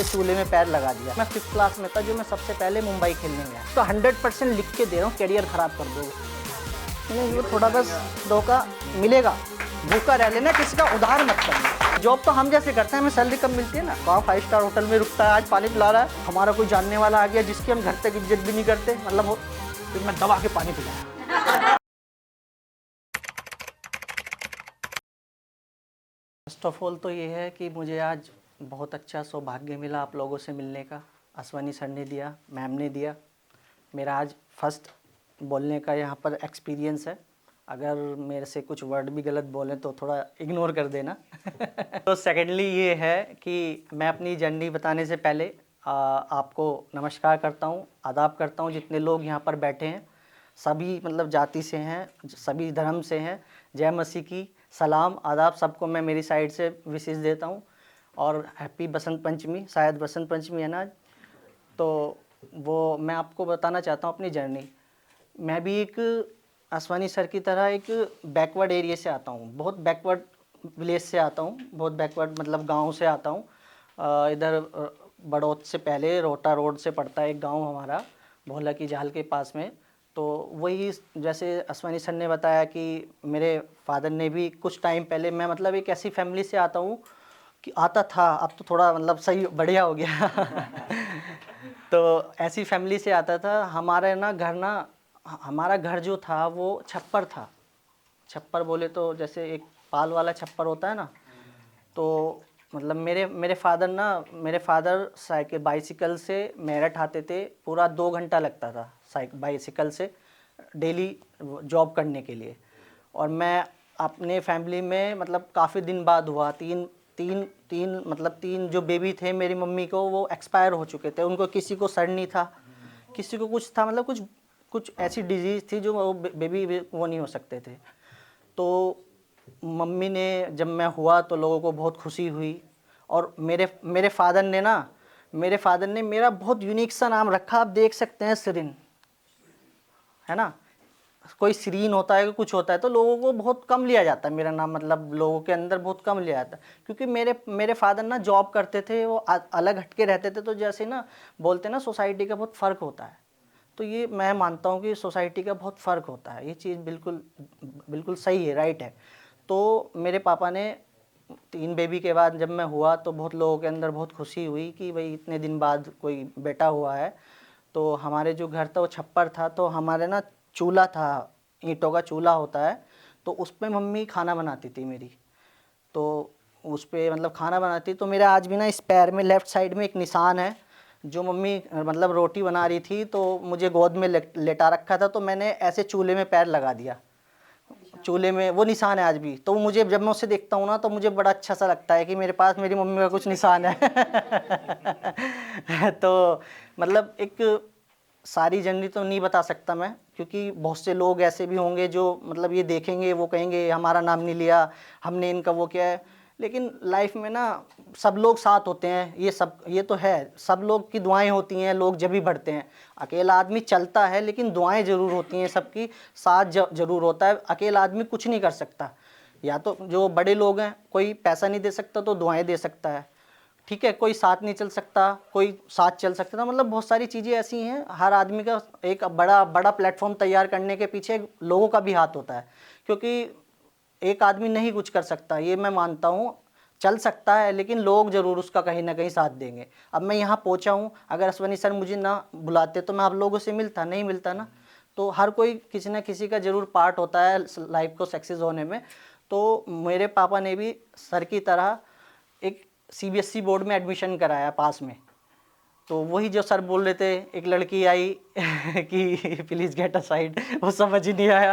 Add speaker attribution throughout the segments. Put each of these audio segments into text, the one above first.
Speaker 1: ऐसे चूल्हे में पैर लगा दिया। मैं 5th क्लास में था जो मैं सबसे पहले मुंबई खेलने गया। तो 100% लिख के दे रहा हूँ, करियर ख़राब कर दोगे। नहीं, वो थोड़ा बस धोखा मिलेगा, भूखा रह लेना, किसी का उधार मत करना। जॉब तो हम जैसे करते हैं, हमें सैलरी कम मिलती है ना। कहाँ 5 स्टार होटल में रुकता है, आज पानी पिला रहा है, हमारा कोई जानने वाला आ गया जिसकी हम घर तक इज्जत भी नहीं करते, मतलब वो फिर मैं दबा के पानी पिलाया। फर्स्ट ऑफ ऑल तो ये है कि मुझे आज बहुत अच्छा सौभाग्य मिला आप लोगों से मिलने का। अश्वनी सर ने दिया, मैम ने दिया। मेरा आज फर्स्ट बोलने का यहाँ पर एक्सपीरियंस है। अगर मेरे से कुछ वर्ड भी गलत बोलें तो थोड़ा इग्नोर कर देना। तो सेकेंडली ये है कि मैं अपनी जर्नी बताने से पहले आपको नमस्कार करता हूँ, आदाब करता हूँ। जितने लोग यहाँ पर बैठे हैं सभी मतलब जाति से हैं, सभी धर्म से हैं। जय मसीह की, सलाम आदाब सबको मैं मेरी साइड से विशेष देता हूँ। और हैप्पी बसंत पंचमी, शायद बसंत पंचमी है ना। तो वो मैं आपको बताना चाहता हूँ अपनी जर्नी। मैं भी एक अश्वनी सर की तरह एक बैकवर्ड एरिया से आता हूँ, बहुत बैकवर्ड विलेज से आता हूँ, बहुत बैकवर्ड मतलब गांव से आता हूँ। इधर बड़ौत से पहले रोटा रोड से पड़ता है एक गांव हमारा, भोला की जाल के पास में। तो वही जैसे अश्वनी सर ने बताया कि मेरे फादर ने भी कुछ टाइम पहले, मैं मतलब एक ऐसी फैमिली से आता हूँ कि आता था, अब तो थोड़ा मतलब सही बढ़िया हो गया। तो ऐसी फैमिली से आता था। हमारा घर जो था वो छप्पर था। छप्पर बोले तो जैसे एक पाल वाला छप्पर होता है ना। तो मतलब मेरे फादर साइकिल बाइसिकल से मेरठ आते थे, पूरा 2 घंटा लगता था बाइसिकल से डेली जॉब करने के लिए। और मैं अपने फैमिली में मतलब काफ़ी दिन बाद हुआ, तीन जो बेबी थे मेरी मम्मी को, वो एक्सपायर हो चुके थे। उनको किसी को सर नहीं था, किसी को कुछ था, मतलब कुछ ऐसी डिजीज़ थी जो वो बेबी वो नहीं हो सकते थे। तो मम्मी ने, जब मैं हुआ तो लोगों को बहुत खुशी हुई। और मेरे फादर ने मेरा बहुत यूनिक सा नाम रखा, आप देख सकते हैं, सरीन, है ना। कोई सीरीन होता है, कुछ होता है तो लोगों को बहुत कम लिया जाता है मेरा नाम, मतलब लोगों के अंदर बहुत कम लिया जाता है। क्योंकि मेरे फादर ना जॉब करते थे, वो अलग हटके रहते थे। तो जैसे ना बोलते हैं ना, सोसाइटी का बहुत फ़र्क होता है। तो ये मैं मानता हूँ कि सोसाइटी का बहुत फ़र्क होता है, ये चीज़ बिल्कुल सही है, राइट है। तो मेरे पापा ने 3 बेबी के बाद जब मैं हुआ तो बहुत लोगों के अंदर बहुत खुशी हुई कि भाई इतने दिन बाद कोई बेटा हुआ है। तो हमारे जो घर था वो छप्पर था, तो हमारे ना चूल्हा था, ईंटों का चूल्हा होता है। तो उस पर मम्मी खाना बनाती थी मेरी। तो उस पर मतलब खाना बनाती, तो मेरा आज भी ना इस पैर में लेफ़्ट साइड में एक निशान है। जो मम्मी मतलब रोटी बना रही थी तो मुझे गोद में लेटा रखा था, तो मैंने ऐसे चूल्हे में पैर लगा दिया, चूल्हे में वो निशान है आज भी। तो मुझे जब मैं उसे देखता हूँ ना तो मुझे बड़ा अच्छा सा लगता है कि मेरे पास मेरी मम्मी का कुछ निशान है। तो मतलब एक सारी जर्नी तो नहीं बता सकता मैं, क्योंकि बहुत से लोग ऐसे भी होंगे जो मतलब ये देखेंगे, वो कहेंगे हमारा नाम नहीं लिया, हमने इनका वो किया है। लेकिन लाइफ में ना सब लोग साथ होते हैं, ये तो है, सब लोग की दुआएं होती हैं, लोग जब भी बढ़ते हैं। अकेला आदमी चलता है लेकिन दुआएं ज़रूर होती हैं सबकी, साथ ज़रूर होता है। अकेला आदमी कुछ नहीं कर सकता। या तो जो बड़े लोग हैं, कोई पैसा नहीं दे सकता तो दुआएं दे सकता है, ठीक है। कोई साथ नहीं चल सकता, कोई साथ चल सकता था। मतलब बहुत सारी चीज़ें ऐसी हैं, हर आदमी का एक बड़ा प्लेटफॉर्म तैयार करने के पीछे लोगों का भी हाथ होता है। क्योंकि एक आदमी नहीं कुछ कर सकता, ये मैं मानता हूँ। चल सकता है लेकिन लोग ज़रूर उसका कहीं ना कहीं साथ देंगे। अब मैं यहाँ पहुँचा हूँ, अगर अश्वनी सर मुझे ना बुलाते तो मैं आप लोगों से नहीं मिलता ना। तो हर कोई किसी ना किसी का ज़रूर पार्ट होता है लाइफ को सक्सेस होने में। तो मेरे पापा ने भी सर की तरह एक सीबीएसई बोर्ड में एडमिशन कराया पास में। तो वही जो सर बोल रहे थे, एक लड़की आई कि प्लीज़ गेट अ साइड, वो समझ ही नहीं आया।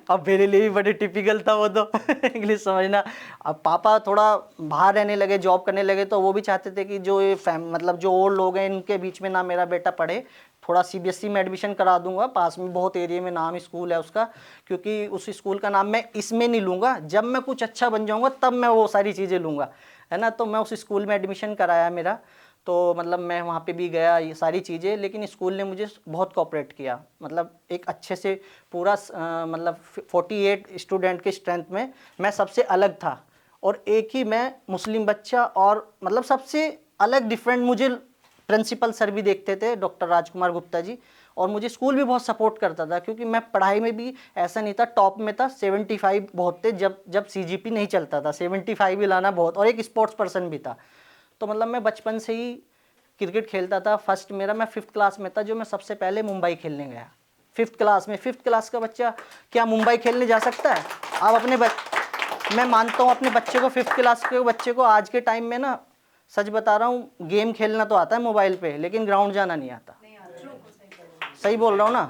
Speaker 1: अब मेरे लिए भी बड़े टिपिकल था वो तो। इंग्लिश समझना। अब पापा थोड़ा बाहर रहने लगे, जॉब करने लगे, तो वो भी चाहते थे कि जो ये मतलब जो और लोग हैं इनके बीच में ना मेरा बेटा पढ़े, थोड़ा सीबीएसई में एडमिशन करा दूंगा, पास में बहुत एरिया में नाम स्कूल है उसका। क्योंकि उस स्कूल का नाम मैं इसमें नहीं लूँगा, जब मैं कुछ अच्छा बन जाऊँगा तब मैं वो सारी चीज़ें लूँगा, है ना। तो मैं उस स्कूल में एडमिशन कराया मेरा। तो मतलब मैं वहाँ पे भी गया, ये सारी चीज़ें, लेकिन स्कूल ने मुझे बहुत कोऑपरेट किया। मतलब एक अच्छे से पूरा मतलब 48 स्टूडेंट के स्ट्रेंथ में मैं सबसे अलग था। और एक ही मैं मुस्लिम बच्चा। और मतलब सबसे अलग डिफरेंट मुझे प्रिंसिपल सर भी देखते थे, डॉक्टर राजकुमार गुप्ता जी, और मुझे स्कूल भी बहुत सपोर्ट करता था, क्योंकि मैं पढ़ाई में भी ऐसा नहीं था, टॉप में था, 75 बहुत थे, जब सीजीपी नहीं चलता था 75 ही लाना बहुत, और एक स्पोर्ट्स पर्सन भी था। तो मतलब मैं बचपन से ही क्रिकेट खेलता था। फर्स्ट मेरा, मैं 5th क्लास में था जो मैं सबसे पहले मुंबई खेलने गया। 5th क्लास में, 5th क्लास का बच्चा क्या मुंबई खेलने जा सकता है? आप अपने मैं मानता हूँ अपने बच्चे को, 5th क्लास के बच्चे को आज के टाइम में ना, सच बता रहा हूँ, गेम खेलना तो आता है मोबाइल पे, लेकिन ग्राउंड जाना नहीं आता। सही बोल रहा हूँ ना?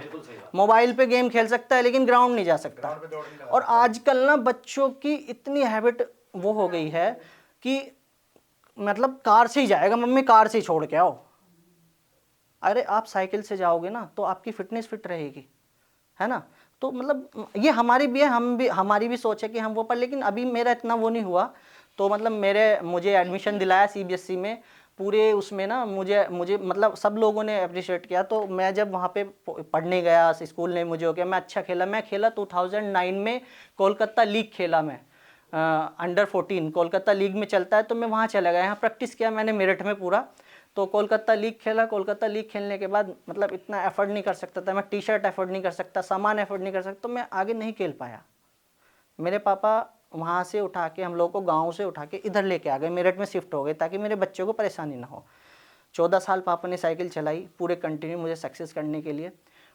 Speaker 1: मोबाइल पे गेम खेल सकता है लेकिन ग्राउंड नहीं जा सकता। और आजकल ना बच्चों की इतनी हैबिट वो हो गई है कि मतलब कार से ही जाएगा, मम्मी कार से ही छोड़ के आओ। अरे आप साइकिल से जाओगे ना तो आपकी फिटनेस फिट रहेगी, है ना? तो मतलब ये हमारी भी है, हमारी भी सोच है कि हम वो पर, लेकिन अभी मेरा इतना वो नहीं हुआ। तो मतलब मुझे एडमिशन दिलाया सीबीएसई में, पूरे उसमें ना मुझे मतलब सब लोगों ने अप्रिशिएट किया। तो मैं जब वहाँ पे पढ़ने गया, स्कूल ने मुझे हो गया, मैं अच्छा खेला। मैं खेला 2009 में कोलकाता लीग खेला मैं, अंडर 14 कोलकाता लीग में चलता है, तो मैं वहाँ चला गया, यहाँ प्रैक्टिस किया मैंने मेरठ में पूरा। तो कोलकाता लीग खेला। कोलकाता लीग खेलने के बाद मतलब इतना एफर्ट नहीं कर सकता था मैं, टी शर्ट एफर्ट नहीं कर सकता, सामान एफर्ट नहीं कर सकता, तो मैं आगे नहीं खेल पाया। मेरे पापा वहाँ से उठा के, हम लोग को गांव से उठा के इधर लेके आ गए, मेरठ में शिफ्ट हो गए ताकि मेरे बच्चों को परेशानी ना हो। 14 साल पापा ने साइकिल चलाई पूरे कंटिन्यू मुझे सक्सेस करने के लिए।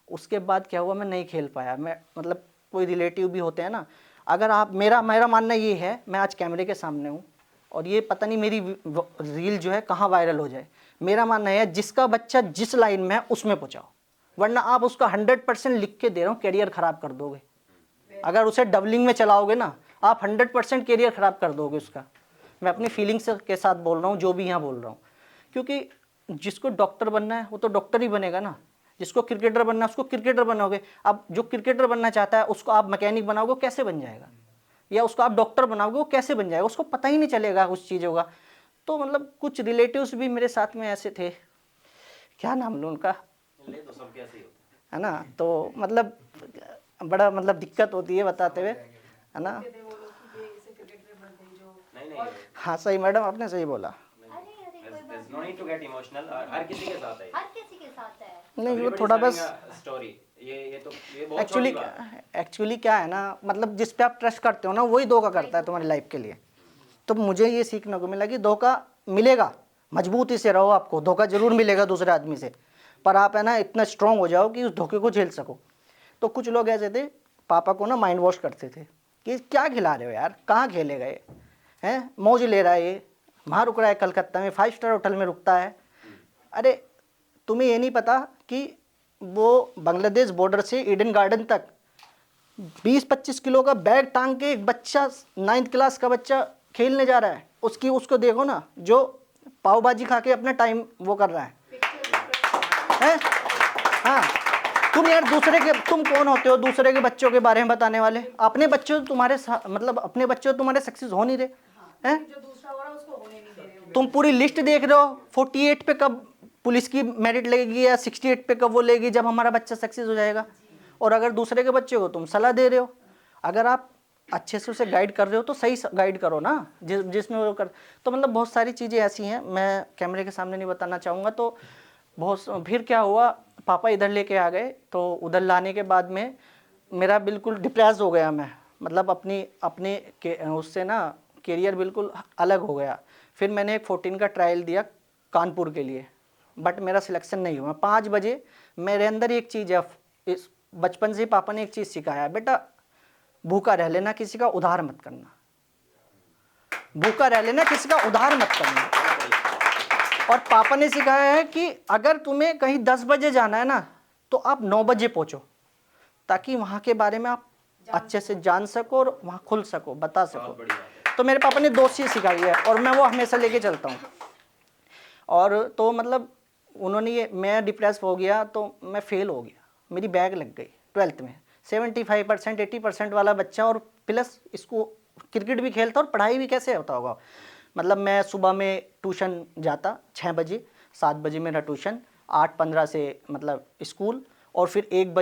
Speaker 1: उसके बाद क्या हुआ, मैं नहीं खेल पाया। मैं मतलब कोई रिलेटिव भी होते हैं ना, अगर आप मेरा मानना ये है, मैं आज कैमरे के सामने हूँ और ये पता नहीं मेरी रील जो है कहाँ वायरल हो जाए। मेरा मानना है जिसका बच्चा जिस लाइन में है उसमें पहुँचाओ, वरना आप उसका 100% लिख के दे रहा हूँ कैरियर ख़राब कर दोगे। अगर उसे डबलिंग में चलाओगे ना, आप 100% कैरियर ख़राब कर दोगे उसका। मैं अपनी फीलिंग्स के साथ बोल रहा हूँ, जो भी यहाँ बोल रहा हूँ, क्योंकि जिसको डॉक्टर बनना है वो तो डॉक्टर ही बनेगा ना, जिसको क्रिकेटर बनना है उसको क्रिकेटर बनोगे। अब जो क्रिकेटर बनना चाहता है उसको आप मैकेनिक बनाओगे, कैसे बन जाएगा? या उसको आप डॉक्टर बनाओगे, वो कैसे बन जाएगा? उसको पता ही नहीं चलेगा उस चीज़ों का। तो मतलब कुछ रिलेटिव्स भी मेरे साथ में ऐसे थे, क्या नाम लूँ उनका,
Speaker 2: तो सब कैसे ही होता
Speaker 1: है ना? तो मतलब बड़ा मतलब दिक्कत होती है बताते हुए, है ना?
Speaker 2: नहीं
Speaker 1: हाँ सही मैडम, आपने सही बोला।
Speaker 2: No need to get emotional, हर किसी के साथ है,
Speaker 3: हर किसी के साथ है।
Speaker 1: नहीं वो थोड़ा बस
Speaker 2: स्टोरी, ये बहुत
Speaker 1: एक्चुअली
Speaker 2: छोटी बात है।
Speaker 1: एक्चुअली क्या है ना, मतलब जिस पे आप ट्रस्ट करते हो ना वही धोखा करता है तुम्हारी लाइफ के लिए। तो मुझे ये सीखने को मिला कि धोखा मिलेगा, मजबूती से रहो, आपको धोखा जरूर मिलेगा दूसरे आदमी से, पर आप है ना इतना स्ट्रांग हो जाओ कि उस धोखे को झेल सको। तो कुछ लोग ऐसे थे, पापा को ना माइंड वॉश करते थे कि क्या खिला रहे हो यार, कहाँ खेले गए हैं, मौज ले रहा है ये, वहाँ रुक रहा है कलकत्ता में 5 स्टार होटल में रुकता है। अरे तुम्हें ये नहीं पता कि वो बांग्लादेश बॉर्डर से ईडन गार्डन तक 20-25 किलो का बैग टांग के एक बच्चा 9th क्लास का बच्चा खेलने जा रहा है। उसको देखो ना, जो पाव भाजी खा के अपना टाइम वो कर रहा है? हाँ, तुम यार तुम कौन होते हो दूसरे के बच्चों के बारे में बताने वाले? अपने बच्चे तुम्हारे मतलब अपने बच्चे तुम्हारे सक्सेस हो नहीं रहे हैं, तुम पूरी लिस्ट देख रहे हो 48 पे कब पुलिस की मेरिट लगेगी या 68 पे कब वो लेगी, जब हमारा बच्चा सक्सेस हो जाएगा। और अगर दूसरे के बच्चे को तुम सलाह दे रहे हो, अगर आप अच्छे से उसे गाइड कर रहे हो तो सही गाइड करो ना, जिसमें वो कर। तो मतलब बहुत सारी चीज़ें ऐसी हैं, मैं कैमरे के सामने नहीं बताना चाहूँगा। तो बहुत फिर क्या हुआ, पापा इधर लेके आ गए, तो उधर लाने के बाद में मेरा बिल्कुल डिप्रेस हो गया मैं, मतलब अपने उससे ना कैरियर बिल्कुल अलग हो गया। फिर मैंने एक 14 का ट्रायल दिया कानपुर के लिए, बट मेरा सिलेक्शन नहीं हुआ। 5 बजे मेरे अंदर एक चीज़ है, इस बचपन से पापा ने एक चीज़ सिखाया, बेटा भूखा रह लेना, किसी का उधार मत करना, भूखा रह लेना, किसी का उधार मत करना। और पापा ने सिखाया है कि अगर तुम्हें कहीं 10 बजे जाना है ना तो आप 9 बजे पहुंचो, ताकि वहाँ के बारे में आप अच्छे से जान सको और वहाँ खुल सको, बता सको। तो मेरे पापा ने 2 चीज़ सिखाई है और मैं वो हमेशा लेके चलता हूँ। और तो मतलब उन्होंने ये, मैं डिप्रेस हो गया तो मैं फेल हो गया, मेरी बैग लग गई 12th में। 75% 80% वाला बच्चा, और प्लस इसको क्रिकेट भी खेलता और पढ़ाई भी कैसे होता होगा। मतलब मैं सुबह में ट्यूशन जाता 6 बजे, 7 बजे मेरा ट्यूशन, 8:15 से मतलब स्कूल, और फिर 1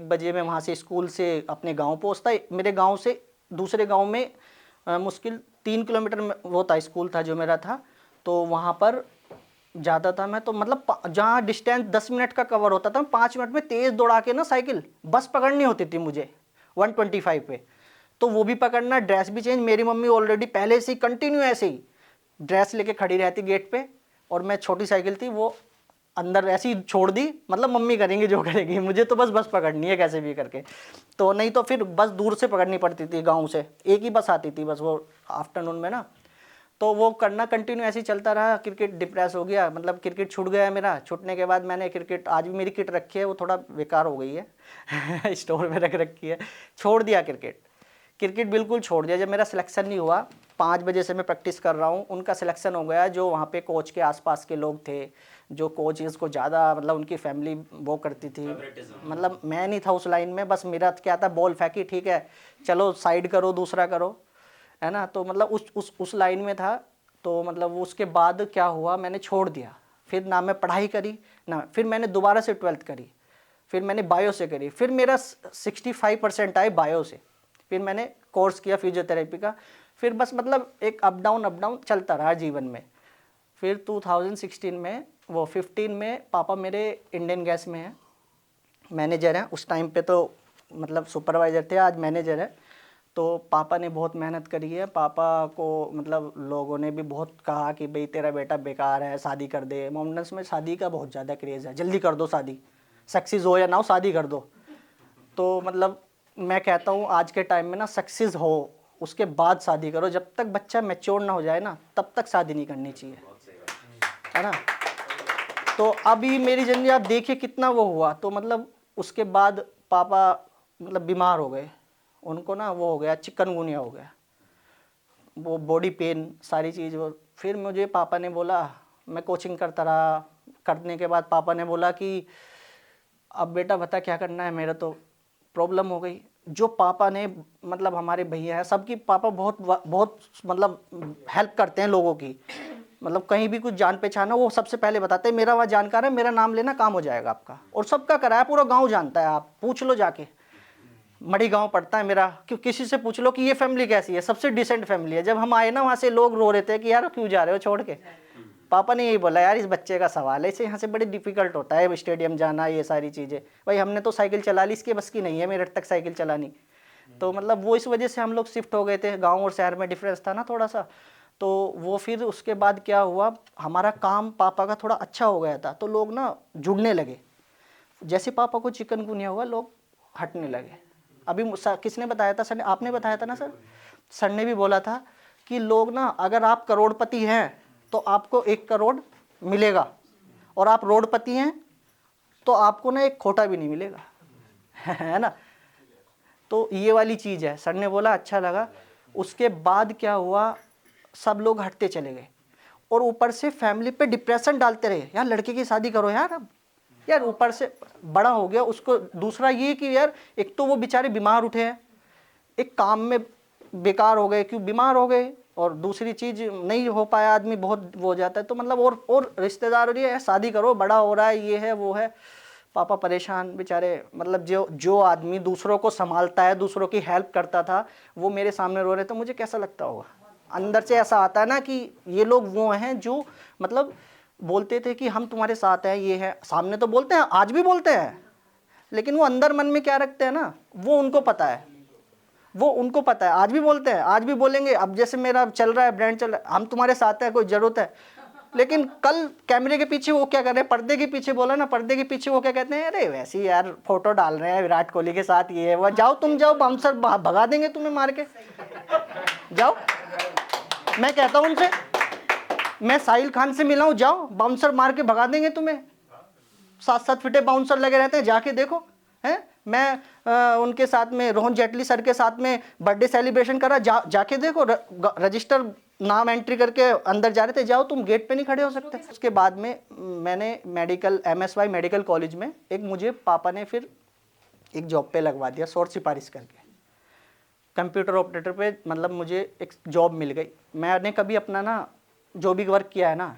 Speaker 1: बजे मैं वहाँ से स्कूल से अपने गांव पहुँचता। मेरे गांव से दूसरे गांव में मुश्किल 3 किलोमीटर में वो था, स्कूल था जो मेरा था, तो वहाँ पर जाता था मैं। तो मतलब जहाँ डिस्टेंस 10 मिनट का कवर होता था, 5 मिनट में तेज़ दौड़ा के ना साइकिल, बस पकड़नी होती थी मुझे 125 पे, तो वो भी पकड़ना, ड्रेस भी चेंज। मेरी मम्मी ऑलरेडी पहले से ही कंटिन्यू ऐसे ही ड्रेस लेके खड़ी रहती गेट पे, और मैं छोटी साइकिल थी वो अंदर ऐसे ही छोड़ दी, मतलब मम्मी करेंगी जो करेगी, मुझे तो बस पकड़नी है कैसे भी करके। तो नहीं तो फिर बस दूर से पकड़नी पड़ती थी, गांव से एक ही बस आती थी बस, वो आफ्टरनून में ना। तो वो करना कंटिन्यू ऐसे ही चलता रहा। क्रिकेट डिप्रेस हो गया, मतलब क्रिकेट छूट गया मेरा। छूटने के बाद मैंने क्रिकेट, आज भी मेरी किट रखी है, वो थोड़ा बेकार हो गई है स्टोर में रख रखी है। छोड़ दिया क्रिकेट बिल्कुल छोड़ दिया। जब मेरा सिलेक्शन नहीं हुआ, 5 बजे से मैं प्रैक्टिस कर रहा हूँ, उनका सिलेक्शन हो गया। जो वहाँ पे कोच के आसपास के लोग थे, जो कोच इसको ज़्यादा मतलब उनकी फैमिली वो करती थी, मतलब मैं नहीं था उस लाइन में। बस मेरा क्या था, बॉल फेंकी, ठीक है चलो साइड करो, दूसरा करो, है ना। तो मतलब उस लाइन में था। तो मतलब उसके बाद क्या हुआ, मैंने छोड़ दिया। फिर ना मैं पढ़ाई करी ना, फिर मैंने दोबारा से 12th करी, फिर मैंने बायो से करी, फिर मेरा 65% आए बायो से। फिर मैंने कोर्स किया फिजियोथेरेपी का। फिर बस मतलब एक अप डाउन चलता रहा जीवन में। फिर 2016 में, वो 15 में पापा मेरे इंडियन गैस में हैं, मैनेजर हैं। उस टाइम पे तो मतलब सुपरवाइज़र थे, आज मैनेजर है। तो पापा ने बहुत मेहनत करी है। पापा को मतलब लोगों ने भी बहुत कहा कि भाई तेरा बेटा बेकार है, शादी कर दे। मोमडन्स में शादी का बहुत ज़्यादा क्रेज़ है, जल्दी कर दो शादी, सक्सेस हो या ना हो शादी कर दो। तो मतलब मैं कहता हूँ आज के टाइम में ना, सक्सेस हो उसके बाद शादी करो। जब तक बच्चा मैच्योर ना हो जाए ना, तब तक शादी नहीं करनी चाहिए, है ना। तो अभी मेरी ज़िंदगी आप देखिए कितना वो हुआ। तो मतलब उसके बाद पापा मतलब बीमार हो गए, उनको ना वो हो गया, चिकनगुनिया हो गया, वो बॉडी पेन सारी चीज़। वो फिर मुझे पापा ने बोला, मैं कोचिंग करता रहा, करने के बाद पापा ने बोला कि अब बेटा बता क्या करना है। मेरा तो प्रॉब्लम हो गई। जो पापा ने मतलब हमारे भैया हैं सबकी, पापा बहुत मतलब हेल्प करते हैं लोगों की। मतलब कहीं भी कुछ जान पहचान हो, वो सबसे पहले बताते हैं मेरा वहाँ जानकार है, मेरा नाम लेना काम हो जाएगा आपका। और सबका कराया, पूरा गांव जानता है, आप पूछ लो जाके। मड़ी गांव पड़ता है मेरा, क्यों किसी से पूछ लो कि ये फैमिली कैसी है, सबसे डिसेंट फैमिली है। जब हम आए ना वहाँ से, लोग रो रहे थे कि यार क्यों जा रहे हो छोड़ के। पापा ने यही बोला, यार इस बच्चे का सवाल है, इसे यहाँ से बड़ी डिफिकल्ट होता है स्टेडियम जाना, ये सारी चीज़ें। भाई हमने तो साइकिल चला ली, इसके बस की नहीं है मेरठ तक साइकिल चलानी। तो मतलब वो इस वजह से हम लोग शिफ्ट हो गए थे। गांव और शहर में डिफरेंस था ना थोड़ा सा। तो वो फिर उसके बाद क्या हुआ, हमारा काम पापा का थोड़ा अच्छा हो गया था, तो लोग ना जुड़ने लगे। जैसे पापा को चिकनगुनिया हुआ, लोग हटने लगे। अभी किसने बताया था, सर ने, आपने बताया था ना सर। सर ने भी बोला था कि लोग ना, अगर आप करोड़पति हैं तो आपको 1 करोड़ मिलेगा, और आप रोडपति हैं तो आपको ना 1 खोटा भी नहीं मिलेगा है ना। तो ये वाली चीज़ है, सर ने बोला, अच्छा लगा। उसके बाद क्या हुआ, सब लोग हटते चले गए, और ऊपर से फैमिली पे डिप्रेशन डालते रहे, यार लड़के की शादी करो यार अब, यार ऊपर से बड़ा हो गया उसको। दूसरा ये कि यार एक तो वो बेचारे बीमार उठे हैं, एक काम में बेकार हो गए, क्यों बीमार हो गए, और दूसरी चीज़ नहीं हो पाया, आदमी बहुत वो हो जाता है। तो मतलब और रिश्तेदार हो रही है, शादी करो, बड़ा हो रहा है, ये है वो है। पापा परेशान बेचारे। मतलब जो आदमी दूसरों को संभालता है, दूसरों की हेल्प करता था, वो मेरे सामने रो रहे, तो मुझे कैसा लगता होगा। अंदर से ऐसा आता है ना कि ये लोग वो हैं जो मतलब बोलते थे कि हम तुम्हारे साथ हैं, ये है, सामने तो बोलते हैं, आज भी बोलते हैं, लेकिन वो अंदर मन में क्या रखते हैं ना, वो उनको पता है, वो उनको पता है। आज भी बोलते हैं, आज भी बोलेंगे। अब जैसे मेरा चल रहा है, ब्रांड चल रहा है, हम तुम्हारे साथ हैं, कोई ज़रूरत है, लेकिन कल कैमरे के पीछे वो क्या कर रहे हैं, पर्दे के पीछे बोला ना, पर्दे के पीछे वो क्या कहते हैं, अरे वैसे ही यार फोटो डाल रहे हैं विराट कोहली के साथ, ये है वो, जाओ तुम जाओ, बाउंसर भगा देंगे तुम्हें मार के, जाओ। मैं कहता हूँ उनसे, मैं साहिल खान से मिला हूँ, जाओ बाउंसर मार के भगा देंगे तुम्हें। 7-7 फीटे बाउंसर लगे रहते हैं, जाके देखो। हैं, मैं उनके साथ में, रोहन जेटली सर के साथ में बर्थडे सेलिब्रेशन करा, जाके देखो, रजिस्टर नाम एंट्री करके अंदर जा रहे थे, जाओ तुम, गेट पे नहीं खड़े हो सकते। उसके बाद में मैंने मेडिकल MSY मेडिकल कॉलेज में एक, मुझे पापा ने फिर एक जॉब पे लगवा दिया, शॉर्ट सिफारिश करके, कंप्यूटर ऑपरेटर पे। मतलब मुझे एक जॉब मिल गई। मैंने कभी अपना ना जो भी वर्क किया है ना,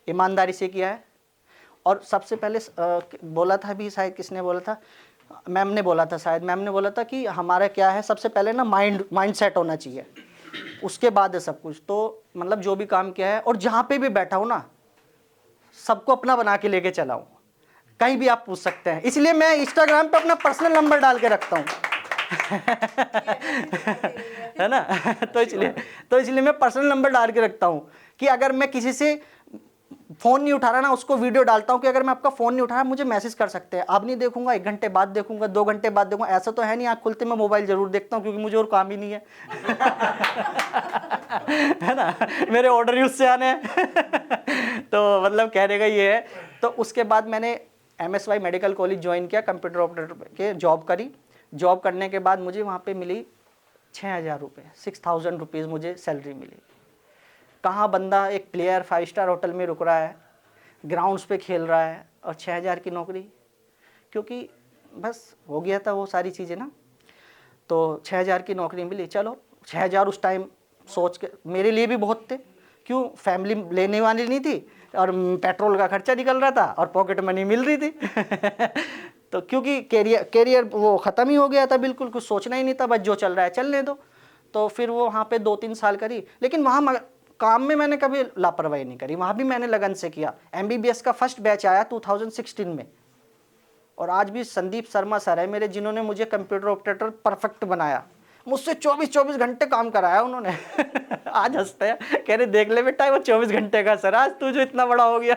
Speaker 1: ईमानदारी से किया है। और सबसे पहले बोला था भी, शायद किसने बोला था, मैम ने बोला था, शायद मैम ने बोला था कि हमारा क्या है, सबसे पहले ना माइंड सेट होना चाहिए। उसके बाद है सब कुछ। तो मतलब जो भी काम किया है और जहाँ पे भी बैठा हूँ ना, सबको अपना बना के लेके चला हूँ। कहीं भी आप पूछ सकते हैं, इसलिए मैं इंस्टाग्राम पे अपना पर्सनल नंबर डाल के रखता हूँ। है ना। तो इसलिए मैं पर्सनल नंबर डाल के रखता हूँ कि अगर मैं किसी से फ़ोन नहीं उठा रहा ना, उसको वीडियो डालता हूँ कि अगर मैं आपका फ़ोन नहीं उठा रहा, मुझे मैसेज कर सकते हैं। अब नहीं देखूंगा, 1 घंटे बाद देखूंगा, 2 घंटे बाद देखूंगा, ऐसा तो है नहीं। आँख खुलते मैं मोबाइल ज़रूर देखता हूँ, क्योंकि मुझे और काम ही नहीं है। है ना, मेरे ऑर्डर ही उससे आने हैं। तो मतलब कहने का ये है। तो उसके बाद मैंने MSY मेडिकल कॉलेज ज्वाइन किया, कंप्यूटर ऑपरेटर के जॉब करी। जॉब करने के बाद मुझे वहाँ पे मिली 6,000 रुपये, 6,000 रुपीज़ मुझे सैलरी मिली। कहाँ बंदा एक प्लेयर 5 स्टार होटल में रुक रहा है, ग्राउंड्स पे खेल रहा है, और 6,000 की नौकरी, क्योंकि बस हो गया था वो सारी चीज़ें ना। तो 6,000 की नौकरी मिली। चलो 6,000 उस टाइम सोच के मेरे लिए भी बहुत थे, क्यों, फैमिली लेने वाली नहीं थी, और पेट्रोल का खर्चा निकल रहा था, और पॉकेट मनी मिल रही थी। तो क्योंकि कैरियर वो ख़त्म ही हो गया था, बिल्कुल कुछ सोचना ही नहीं था, बस जो चल रहा है चलने दो। तो फिर वो वहाँ पे 2-3 साल करी, लेकिन वहाँ काम में मैंने कभी लापरवाही नहीं करी, वहाँ भी मैंने लगन से किया। MBBS का फर्स्ट बैच आया 2016 में, और आज भी संदीप शर्मा सर है मेरे, जिन्होंने मुझे कंप्यूटर ऑपरेटर परफेक्ट बनाया। मुझसे 24 घंटे काम कराया उन्होंने। आज हंसते हैं, कह रहे देख ले बेटा वो 24 घंटे का सर, आज तू जो इतना बड़ा हो गया।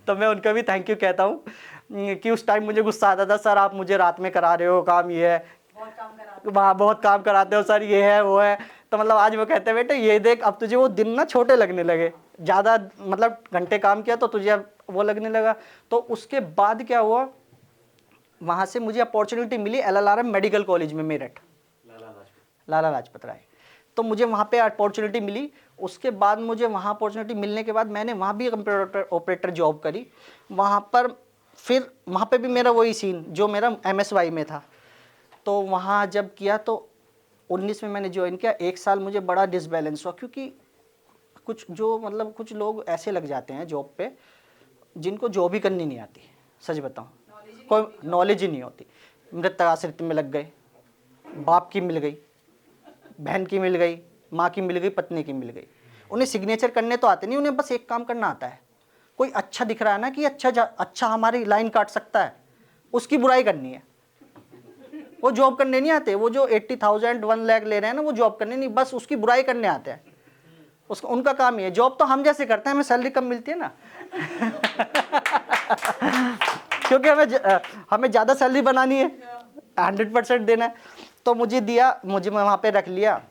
Speaker 1: तो मैं उनका भी थैंक यू कहता हूँ कि उस टाइम मुझे गुस्सा आता था, सर आप मुझे रात में करा रहे हो काम, ये है वहाँ बहुत काम कराते हो सर, ये है वो है। तो मतलब आज वो कहते हैं बेटे ये देख, अब तुझे वो दिन ना छोटे लगने लगे, ज़्यादा मतलब घंटे काम किया तो तुझे अब वो लगने लगा। तो उसके बाद क्या हुआ, वहाँ से मुझे अपॉर्चुनिटी मिली LLRM मेडिकल कॉलेज में मेरठ, लाला लाजपत राय। तो मुझे वहाँ पे अपॉर्चुनिटी मिली। उसके बाद मुझे वहाँ अपॉर्चुनिटी मिलने के बाद मैंने वहाँ भी कंप्यूटर ऑपरेटर जॉब करी। वहाँ पर फिर वहाँ पे भी मेरा वही सीन जो मेरा MSY में था। तो वहाँ जब किया तो 19 में मैंने ज्वाइन किया। 1 साल मुझे बड़ा डिसबैलेंस हुआ, क्योंकि कुछ जो मतलब कुछ लोग ऐसे लग जाते हैं जॉब पे जिनको जॉब ही करनी नहीं आती, सच बताऊँ, कोई नॉलेज ही नहीं होती। मृत आश्रित में लग गए, बाप की मिल गई, बहन की मिल गई, माँ की मिल गई, पत्नी की मिल गई। उन्हें सिग्नेचर करने तो आते नहीं, उन्हें बस एक काम करना आता है। कोई अच्छा दिख रहा है ना कि अच्छा हमारी लाइन काट सकता है, उसकी बुराई करनी है। वो जॉब करने नहीं आते, वो जो 80,000 1 लाख ले रहे हैं ना, वो जॉब करने नहीं, बस उसकी बुराई करने आते हैं। उसका उनका काम ही है। जॉब तो हम जैसे करते हैं, हमें सैलरी कम मिलती है ना। क्योंकि हमें ज़्यादा सैलरी बनानी है, 100% देना है। तो मुझे वहाँ पे रख लिया।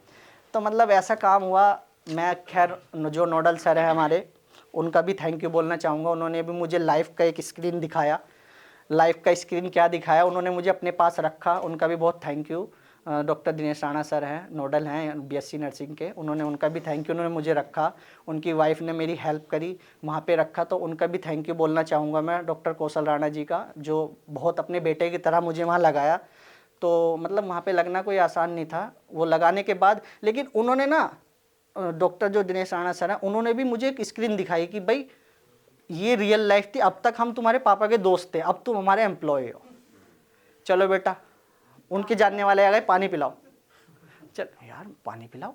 Speaker 1: तो मतलब ऐसा काम हुआ। मैं खैर जो नोडल सर है हमारे, उनका भी थैंक यू बोलना चाहूँगा। उन्होंने भी मुझे लाइव का एक स्क्रीन दिखाया। लाइव का स्क्रीन क्या दिखाया, उन्होंने मुझे अपने पास रखा, उनका भी बहुत thank you. Doctor Dinesh Rana sir हैं, नोडल हैं BSc नर्सिंग के, उनका भी थैंक यू। उन्होंने मुझे रखा, उनकी वाइफ ने मेरी हेल्प करी, वहाँ पे रखा। तो उनका भी थैंक यू बोलना चाहूँगा मैं डॉक्टर कौशल राणा जी का, जो बहुत अपने बेटे की तरह मुझे वहाँ लगाया। तो मतलब वहाँ पे लगना कोई आसान नहीं था। वो लगाने के बाद लेकिन उन्होंने ना, डॉक्टर जो दिनेश राणा सर हैं, उन्होंने भी मुझे एक स्क्रीन दिखाई कि भाई ये रियल लाइफ थी, अब तक हम तुम्हारे पापा के दोस्त थे, अब तुम हमारे एम्प्लॉय हो, चलो बेटा। उनके जानने वाले आ गए, पानी पिलाओ। चल यार पानी पिलाओ।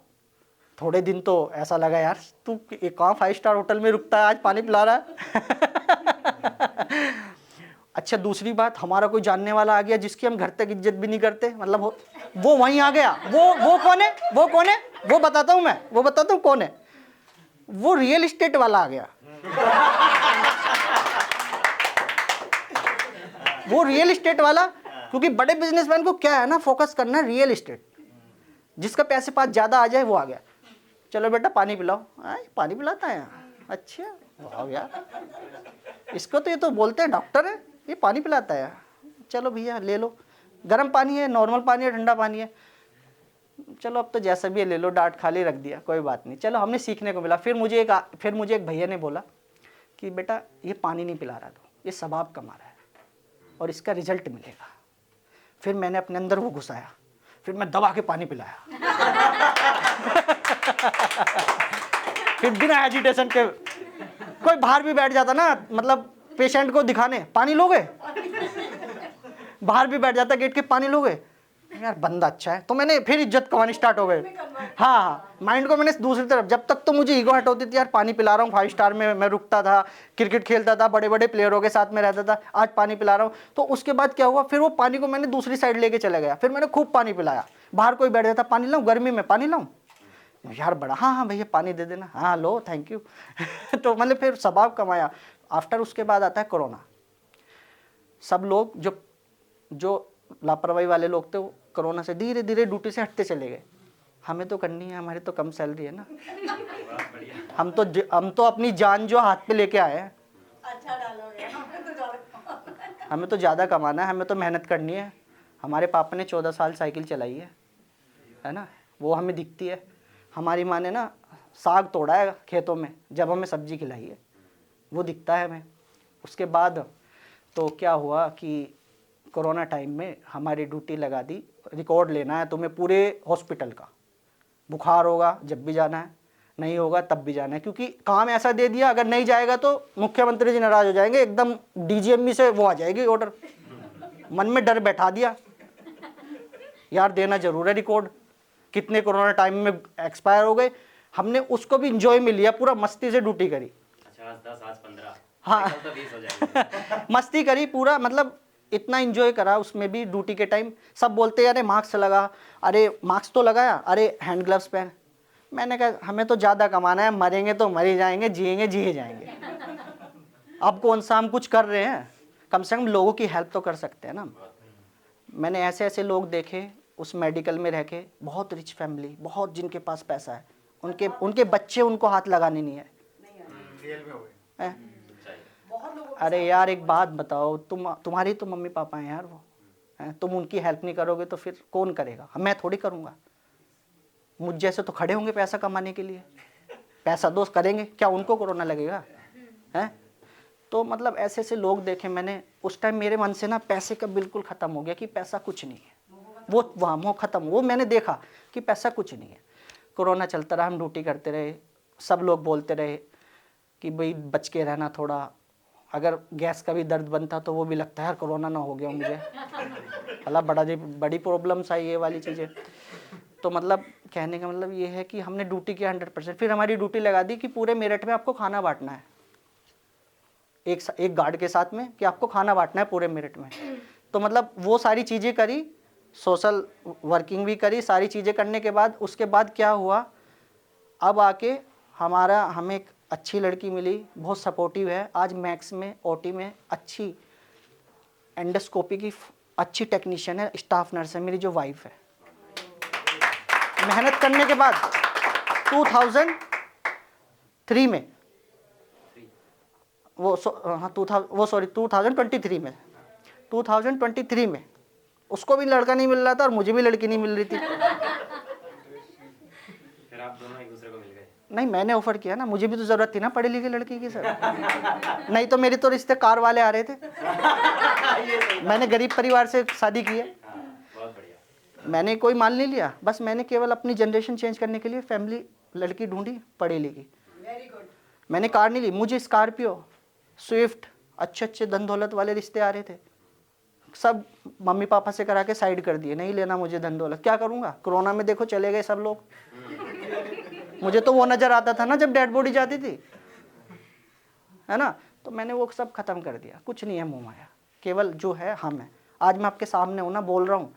Speaker 1: थोड़े दिन तो ऐसा लगा यार तू कहाँ 5 स्टार होटल में रुकता है, आज पानी पिला रहा है। अच्छा दूसरी बात, हमारा कोई जानने वाला आ गया जिसकी हम घर तक इज्जत भी नहीं करते, मतलब वो वहीं आ गया। वो कौन है, वो कौन है, वो बताता हूँ मैं, वो बताता हूँ कौन है। वो रियल एस्टेट वाला आ गया। वो रियल एस्टेट वाला, क्योंकि बड़े बिजनेसमैन को क्या है ना, फोकस करना है रियल एस्टेट। जिसका पैसे पास ज़्यादा आ जाए वो आ गया। चलो बेटा पानी पिलाओ। पानी पिलाता है, अच्छा वाह यार, इसको तो ये तो बोलते हैं डॉक्टर है, ये पानी पिलाता है। चलो भैया ले लो, गर्म पानी है, नॉर्मल पानी है, ठंडा पानी है, चलो अब तो जैसा भी है ले लो। डांट खा ली, रख दिया, कोई बात नहीं। चलो हमने सीखने को मिला। फिर मुझे एक भैया ने बोला कि बेटा ये पानी नहीं पिला रहा तो ये सबाब कमा रहा है और इसका रिजल्ट मिलेगा। फिर मैंने अपने अंदर वो घुसाया, फिर मैं दबा के पानी पिलाया। फिर बिना एजिटेशन के, कोई बाहर भी बैठ जाता ना, मतलब पेशेंट को दिखाने, पानी लोगे, बाहर भी बैठ जाता गेट के, पानी लोगे, यार बंदा अच्छा है, तो मैंने फिर इज्जत कमानी स्टार्ट हो गई। हाँ हाँ, माइंड को मैंने दूसरी तरफ, जब तक तो मुझे ईगो हट होती थी यार पानी पिला रहा हूँ, 5 स्टार में मैं रुकता था, क्रिकेट खेलता था, बड़े बड़े प्लेयरों के साथ में रहता था, आज पानी पिला रहा हूँ। तो उसके बाद क्या हुआ, फिर वो पानी को मैंने दूसरी साइड लेके चला गया, फिर मैंने खूब पानी पिलाया। बाहर कोई बैठ जाता, पानी लाऊं, गर्मी में पानी लाऊं, यार बड़ा, हाँ हाँ भैया पानी दे देना, हाँ लो थैंक यू। तो मतलब फिर स्वभाव कमाया। आफ्टर उसके बाद आता है कोरोना। सब लोग जो लापरवाही वाले लोग थे वो कोरोना से धीरे धीरे ड्यूटी से हटते चले गए। हमें तो करनी है, हमारी तो कम सैलरी है ना, हम तो अपनी जान जो हाथ पे लेके आए हैं।
Speaker 3: अच्छा डालोगे,
Speaker 1: हमें तो ज़्यादा कमाना है, हमें तो मेहनत करनी है। हमारे पापा ने 14 साल साइकिल चलाई है ना, वो हमें दिखती है। हमारी माँ ने ना साग तोड़ा है खेतों में जब हमें सब्जी खिलाई है, वो दिखता है हमें। उसके बाद तो क्या हुआ कि कोरोना टाइम में हमारी ड्यूटी लगा दी, रिकॉर्ड लेना है तुम्हें पूरे हॉस्पिटल का, बुखार होगा जब भी जाना है, नहीं होगा तब भी जाना है, क्योंकि काम ऐसा दे दिया अगर नहीं जाएगा तो मुख्यमंत्री जी नाराज हो जाएंगे, एकदम डीजीएमई से वो आ जाएगी ऑर्डर। मन में डर बैठा दिया, यार देना जरूर है रिकॉर्ड। कितने कोरोना टाइम में एक्सपायर हो गए, हमने उसको भी इंजॉय में लिया, पूरा मस्ती से ड्यूटी करी।
Speaker 2: अच्छा, आज 10 आज 15,
Speaker 1: हाँ
Speaker 2: कल तो 20 हो जाएंगे।
Speaker 1: मस्ती करी पूरा, मतलब इतना एंजॉय करा उसमें भी ड्यूटी के टाइम। सब बोलते हैं अरे मास्क लगा, अरे मास्क तो लगाया, अरे हैंड ग्लव्स पहन। मैंने कहा हमें तो ज़्यादा कमाना है, मरेंगे तो मर ही जाएंगे, जिएंगे जिए जाएंगे। अब कौन सा हम कुछ कर रहे हैं, कम से कम लोगों की हेल्प तो कर सकते हैं ना। मैंने ऐसे ऐसे लोग देखे उस मेडिकल में रह के, बहुत रिच फैमिली, बहुत जिनके पास पैसा है, उनके बच्चे उनको हाथ लगाने नहीं है। हैं? अरे यार एक बात बताओ, तुम्हारी तो मम्मी पापा हैं यार, वो हैं, तुम उनकी हेल्प नहीं करोगे तो फिर कौन करेगा? मैं थोड़ी करूँगा। मुझ जैसे तो खड़े होंगे पैसा कमाने के लिए, पैसा दोस्त करेंगे, क्या उनको कोरोना लगेगा? हैं? तो मतलब ऐसे ऐसे लोग देखे मैंने। उस टाइम मेरे मन से ना पैसे का बिल्कुल ख़त्म हो गया कि पैसा कुछ नहीं है, वो वहाँ मोह ख़त्म। वो मैंने देखा कि पैसा कुछ नहीं है। कोरोना चलता रहा, हम ड्यूटी करते रहे, सब लोग बोलते रहे कि भाई बच के रहना थोड़ा, अगर गैस का भी दर्द बनता तो वो भी लगता है यार कोरोना ना हो गया मुझे, अल्लाह बड़ी प्रॉब्लम्स आई ये वाली चीज़ें। तो मतलब कहने का मतलब ये है कि हमने ड्यूटी किया 100%। फिर हमारी ड्यूटी लगा दी कि पूरे मेरठ में आपको खाना बांटना है, एक गार्ड के साथ में, कि आपको खाना बांटना है पूरे मेरठ में। तो मतलब वो सारी चीज़ें करी, सोशल वर्किंग भी करी, सारी चीज़ें करने के बाद उसके बाद क्या हुआ, अब आके हमें एक अच्छी लड़की मिली, बहुत सपोर्टिव है। आज मैक्स में ओटी में अच्छी एंडोस्कोपी की अच्छी टेक्नीशियन है, स्टाफ नर्स है मेरी जो वाइफ है। मेहनत करने के बाद 2003 में 2023 में उसको भी लड़का नहीं मिल रहा था और मुझे भी लड़की नहीं मिल रही थी।
Speaker 2: फिर आप दोनों एक दूसरे को मिल गए?
Speaker 1: नहीं, मैंने ऑफर किया ना, मुझे भी तो जरूरत थी ना पढ़ी लिखी लड़की की सर। नहीं तो मेरी तो रिश्ते कार वाले आ रहे थे। मैंने गरीब परिवार से शादी की है।
Speaker 2: बहुत बढ़िया।
Speaker 1: मैंने कोई माल नहीं लिया, बस मैंने केवल अपनी जनरेशन चेंज करने के लिए फैमिली लड़की ढूंढी पढ़ी लिखी।
Speaker 3: Very good.
Speaker 1: मैंने कार नहीं ली, मुझे स्कॉर्पियो, स्विफ्ट, अच्छे अच्छे धन दौलत वाले रिश्ते आ रहे थे। सब मम्मी पापा से करा के साइड कर दिए, नहीं लेना मुझे धन दौलत, क्या करूँगा? कोरोना में देखो चले गए सब लोग। मुझे तो वो नज़र आता था ना जब डेड बॉडी जाती थी, है ना। तो मैंने वो सब खत्म कर दिया। कुछ नहीं है मोह माया, केवल जो है हम हैं। आज मैं आपके सामने हूँ ना, बोल रहा हूँ,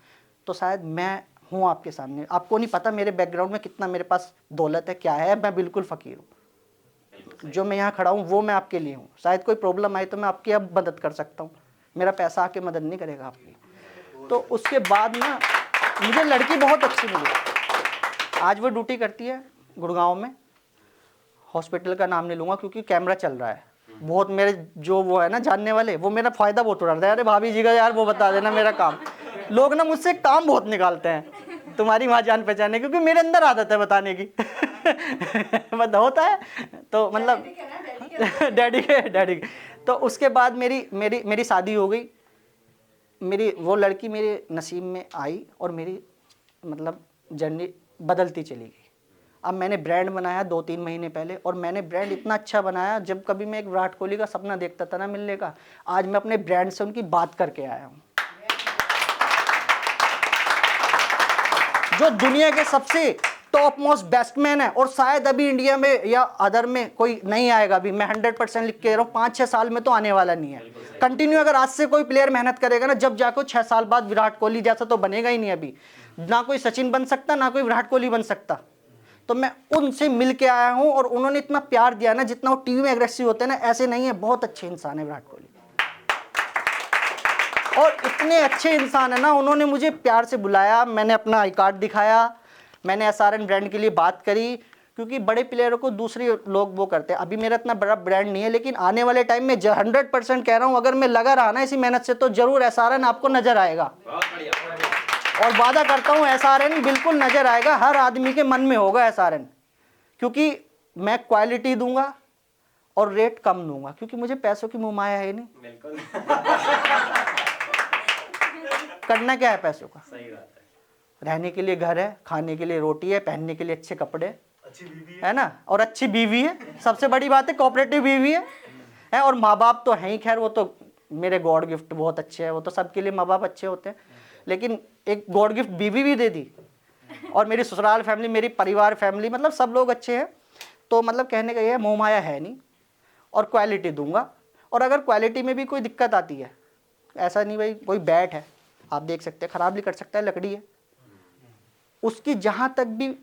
Speaker 1: तो शायद मैं हूँ आपके सामने। आपको नहीं पता मेरे बैकग्राउंड में कितना मेरे पास दौलत है, क्या है। मैं बिल्कुल फ़कीर हूँ। जो मैं यहाँ खड़ा हूँ वो मैं आपके लिए हूँ। शायद कोई प्रॉब्लम आए तो मैं आपकी अब मदद कर सकता हूँ, मेरा पैसा आके मदद नहीं करेगा आपकी। तो उसके बाद ना मुझे लड़की बहुत अच्छी मिली। आज वो ड्यूटी करती है गुड़गांव में, हॉस्पिटल का नाम नहीं लूँगा क्योंकि कैमरा चल रहा है। बहुत मेरे जो वो है ना जानने वाले, वो मेरा फ़ायदा बहुत उड़ा रहे हैं। अरे भाभी जी का यार वो बता देना मेरा काम। लोग ना मुझसे काम बहुत निकालते हैं, तुम्हारी वहाँ जान पहचाने, क्योंकि मेरे अंदर आदत है बताने की। मतलब होता है तो मतलब डैडी के। तो उसके बाद मेरी शादी हो गई। मेरी वो लड़की मेरे नसीब में आई और मेरी मतलब जर्नी बदलती चली गई। अब मैंने ब्रांड बनाया 2-3 महीने पहले, और मैंने ब्रांड इतना अच्छा बनाया, जब कभी मैं एक विराट कोहली का सपना देखता था ना मिलने का, आज मैं अपने ब्रांड से उनकी बात करके आया हूँ। जो दुनिया के सबसे टॉप मोस्ट बैट्समैन है, और शायद अभी इंडिया में या अदर में कोई नहीं आएगा। अभी मैं 100% लिख के रहा हूँ, 5-6 साल में तो आने वाला नहीं है। कंटिन्यू अगर आज से कोई प्लेयर मेहनत करेगा ना, जब जाकर 6 साल बाद विराट कोहली जैसा तो बनेगा ही नहीं। अभी ना कोई सचिन बन सकता, ना कोई विराट कोहली बन सकता। तो मैं उनसे मिल के आया हूँ, और उन्होंने इतना प्यार दिया ना, जितना वो टीवी में एग्रेसिव होते हैं ना, ऐसे नहीं है। बहुत अच्छे इंसान है विराट कोहली, और इतने अच्छे इंसान है ना, उन्होंने मुझे प्यार से बुलाया, मैंने अपना आई कार्ड दिखाया, मैंने एसआरएन ब्रांड के लिए बात करी, क्योंकि बड़े प्लेयरों को दूसरे लोग वो करते हैं। अभी मेरा इतना बड़ा ब्रांड नहीं है, लेकिन आने वाले टाइम में 100% कह रहा हूँ, अगर मैं लगा रहा ना इसी मेहनत से, तो जरूर एसआरएन आपको नजर आएगा। और वादा करता हूँ एसआरएन बिल्कुल नजर आएगा, हर आदमी के मन में होगा एसआरएन, क्योंकि मैं क्वालिटी दूंगा और रेट कम दूंगा, क्योंकि मुझे पैसों की मुमाया है नहीं।
Speaker 2: बिल्कुल
Speaker 1: करना क्या है पैसों का?
Speaker 2: सही बात है।
Speaker 1: रहने के लिए घर है, खाने के लिए रोटी है, पहनने के लिए अच्छे कपड़े
Speaker 4: अच्छी बीवी
Speaker 1: है ना, और अच्छी बीवी है। सबसे बड़ी बात है कोऑपरेटिव बीवी है। और माँ बाप तो हैं ही, खैर वो तो मेरे गॉड गिफ्ट बहुत अच्छे हैं, वो तो सबके लिए माँ बाप अच्छे होते हैं, लेकिन एक गॉड गिफ्ट बीवी भी दे दी। और मेरी ससुराल फैमिली, मेरी परिवार फैमिली, मतलब सब लोग अच्छे हैं। तो मतलब कहने का ये है, मोह माया है नहीं, और क्वालिटी दूंगा। और अगर क्वालिटी में भी कोई दिक्कत आती है, ऐसा नहीं भाई कोई बैट है, आप देख सकते हैं खराब भी कर सकता है, लकड़ी है, उसकी जहाँ तक भी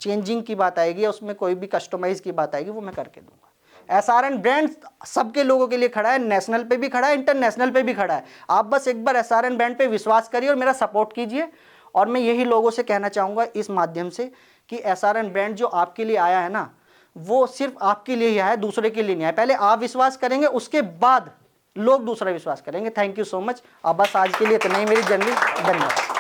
Speaker 1: चेंजिंग की बात आएगी, उसमें कोई भी कस्टमाइज की बात आएगी, वो मैं करके दूंगा। एसआरएन ब्रांड सबके लोगों के लिए खड़ा है, नेशनल पे भी खड़ा है, इंटरनेशनल पे भी खड़ा है। आप बस एक बार एसआरएन ब्रांड पे विश्वास करिए और मेरा सपोर्ट कीजिए। और मैं यही लोगों से कहना चाहूँगा इस माध्यम से कि एसआरएन ब्रांड जो आपके लिए आया है ना, वो सिर्फ आपके लिए ही आया है, दूसरे के लिए नहीं आया। पहले आप विश्वास करेंगे, उसके बाद लोग दूसरा विश्वास करेंगे। Thank you so much. अब बस आज के लिए इतना ही मेरी जर्नी। धन्यवाद।